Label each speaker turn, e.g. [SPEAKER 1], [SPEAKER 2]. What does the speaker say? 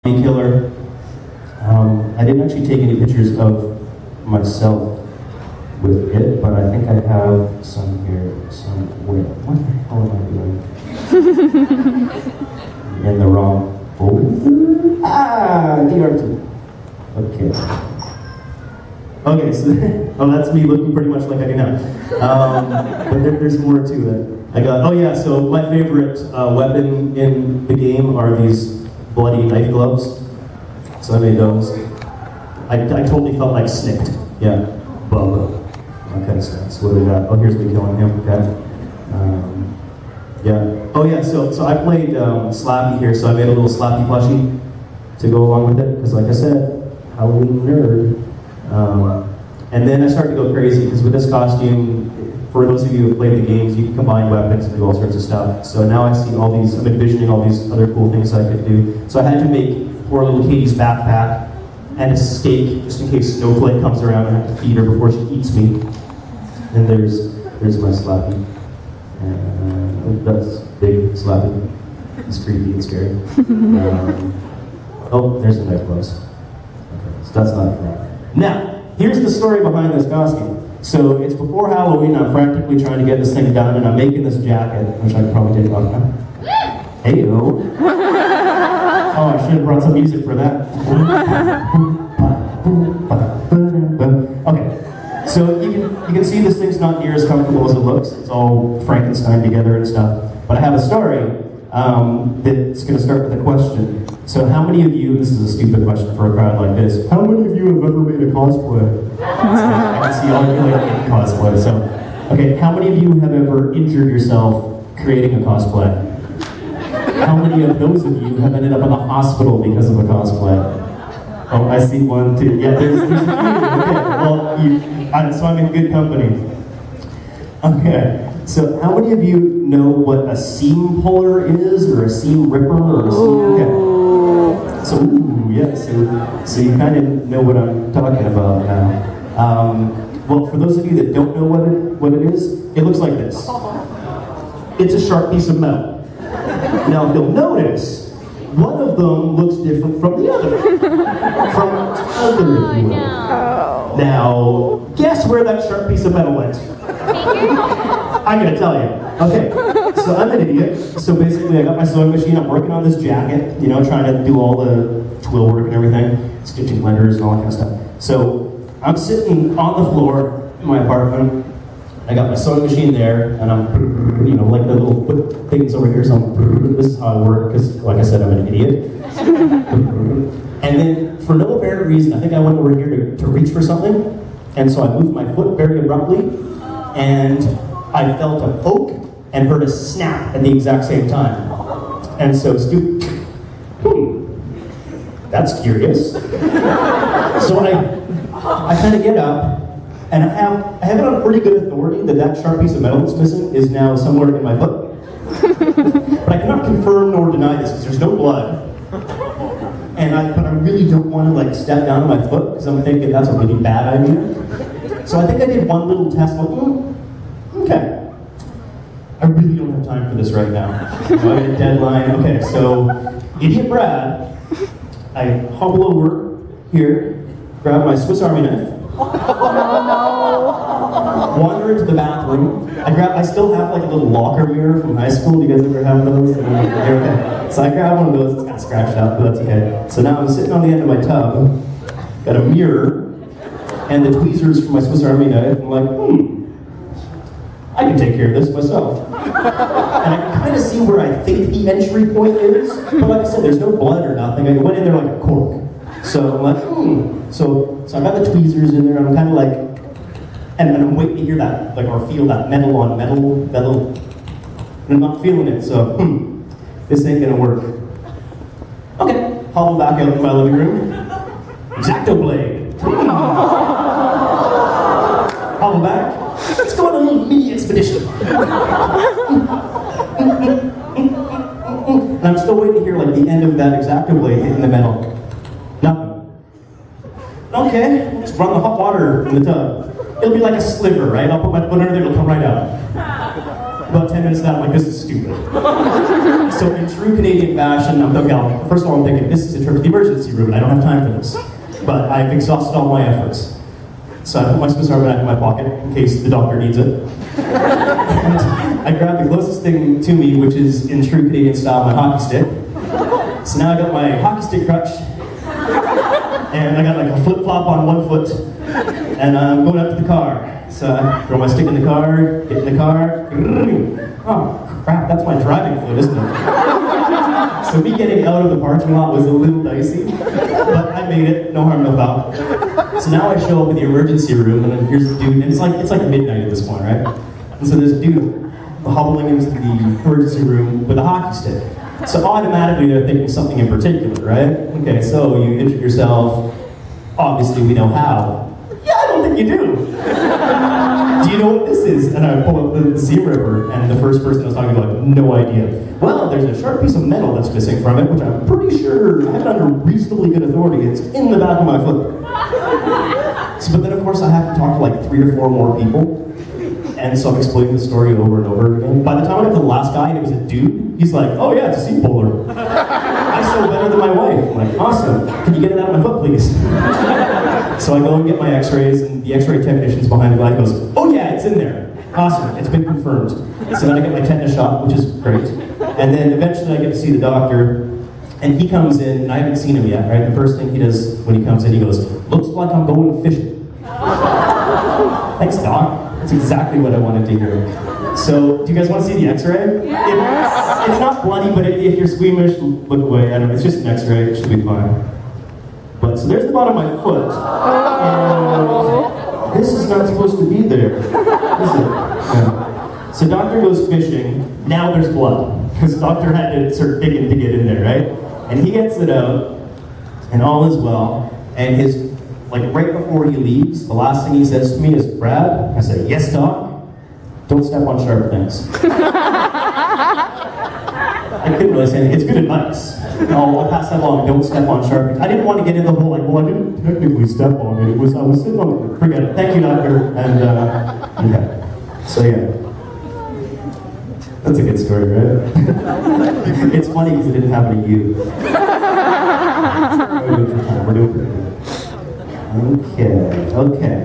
[SPEAKER 1] killer. I didn't actually take any pictures of myself with it, but I think I have some here somewhere. What the hell am I doing? In the wrong folder? DR2. Okay. Okay, so that's me looking pretty much like I do now. But there's more to it. I got, so my favorite weapon in the game are these bloody knife gloves. So I made those. I totally felt like snicked. Yeah. Bubba. Okay, so that's what we got. Oh, here's me killing him. Okay. So I played Slappy here, so I made a little Slappy plushie to go along with it, because like I said, Halloween nerd. And then I started to go crazy, because with this costume, for those of you who have played the games, you can combine weapons and do all sorts of stuff. So now I see all these, I'm envisioning all these other cool things I could do. So I had to make poor little Katie's backpack and a steak, just in case Snowflake comes around and I have to feed her before she eats me. And there's my Slappy. And that's big Slappy. It's creepy and scary. There's the knife gloves. Okay, so that's not that. Now, here's the story behind this costume. So it's before Halloween, I'm frantically trying to get this thing done, and I'm making this jacket, which I could probably take off now. Hey-o. Oh, I should have brought some music for that. Okay, so you can see this thing's not near as comfortable as it looks. It's all Frankenstein together and stuff. But I have a story that's going to start with a question. So how many of you, this is a stupid question for a crowd like this, how many of you have ever made a cosplay? I can see all of you like making cosplay. So, okay, how many of you have ever injured yourself creating a cosplay? How many of those of you have ended up in the hospital because of a cosplay? Oh, I see one, two. Yeah, there's a few. Okay, well, so I'm in good company. Okay, so how many of you know what a seam puller is, or a seam ripper, or a seam? Okay. So you kind of know what I'm talking about now. Well, for those of you that don't know what it is, it looks like this. It's a sharp piece of metal. Now, if you'll notice, one of them looks different from the other. If you will. Now, guess where that sharp piece of metal went? I'm gonna tell you. Okay, so I'm an idiot. So basically, I got my sewing machine. I'm working on this jacket, trying to do all the twill work and everything, stitching letters and all that kind of stuff. So I'm sitting on the floor in my apartment. I got my sewing machine there, and I'm, like the little foot things over here. So this is how I work, because, like I said, I'm an idiot. And then, for no apparent reason, I think I went over here to reach for something, and so I moved my foot very abruptly, and I felt a poke and heard a snap at the exact same time. And so, that's curious. So I kind of get up, and I have it on pretty good authority that sharp piece of metal that's missing is now somewhere in my foot. But I cannot confirm nor deny this because there's no blood. But I really don't want to step down on my foot because I'm thinking that's a really bad idea. So I think I did one little test. Okay. I really don't have time for this right now. I have a deadline. Okay, so Idiot Brad, I hobble over here, grab my Swiss Army knife, wander into the bathroom. I still have a little locker mirror from high school. Do you guys ever have those? Okay. So I grab one of those. It's kind of scratched out, but that's okay. So now I'm sitting on the end of my tub, got a mirror, and the tweezers from my Swiss Army knife. I'm like, I can take care of this myself. And I can kind of see where I think the entry point is, but like I said, there's no blood or nothing. I went in there like a cork. So I'm like, So I got the tweezers in there, and I'm kind of and I'm waiting to hear that, or feel that metal on metal, and I'm not feeling it, so, this ain't gonna work. Okay, hobble back out in my living room. X-Acto blade. Hobble back. Let's go on a little mini expedition. And I'm still waiting to hear the end of that X-Acto blade hitting the metal. Nothing. Okay, let's run the hot water in the tub. It'll be like a sliver, right? I'll put my foot under there, it'll come right out. About 10 minutes now, I'm like, this is stupid. So in true Canadian fashion, I'm thinking, first of all, I'm thinking, this is a trip to the emergency room, and I don't have time for this. But I've exhausted all my efforts. So I put my Swiss Army knife in my pocket, in case the doctor needs it. And I grabbed the closest thing to me, which is, in true Canadian style, my hockey stick. So now I got my hockey stick crutch, and I got like a flip-flop on one foot, and I'm going up to the car. So I throw my stick in the car, get in the car. Oh, crap, that's my driving foot, isn't it? So me getting out of the parking lot was a little dicey, but I made it, no harm, no foul. So now I show up in the emergency room, and then here's the dude, and it's like midnight at this point, right? And so there's a dude hobbling into the emergency room with a hockey stick. So automatically they're thinking something in particular, right? Okay, so you injured yourself, obviously we know how. Yeah, I don't think you do. Do you know what this is? And I pull up the Sea River, and the first person I was talking about, no idea. Well, there's a sharp piece of metal that's missing from it, which I'm pretty sure I have it under reasonably good authority. It's in the back of my foot. So, but then of course I have to talk to like 3 or 4 more people. And so I'm explaining the story over and over again. By the time I got to the last guy, and it was a dude, he's like, oh yeah, it's a sea polar. I sew better than my wife. I'm like, awesome. Can you get it out of my foot, please? So I go and get my x-rays, and the x-ray technician's behind the guy goes, oh yeah, it's in there. Awesome, it's been confirmed. So then I get my tetanus shot, which is great. And then eventually I get to see the doctor, and he comes in, and I haven't seen him yet, right? The first thing he does when he comes in, he goes, looks like I'm going fishing. Thanks, Doc. That's exactly what I wanted to hear. So, do you guys want to see the x-ray?
[SPEAKER 2] Yes.
[SPEAKER 1] It's not bloody, but if you're squeamish, look away. I don't know, it's just an x-ray, it should be fine. But, so there's the bottom of my foot. And this is not supposed to be there, is it? Yeah. So doctor goes fishing, now there's blood. Because doctor had to start digging to get in there, right? And he gets it out, and all is well, and his right before he leaves, the last thing he says to me is, Brad, I said, yes, Doc, don't step on sharp things. I couldn't really say anything. It's good advice. I'll pass that along, don't step on sharp things. I didn't want to get in the whole, well, I didn't technically step on it. I was sitting on it. Forget it. Thank you, doctor. And, yeah. So, yeah. That's a good story, right? It's funny because it didn't happen to you. We're doing pretty good. Okay.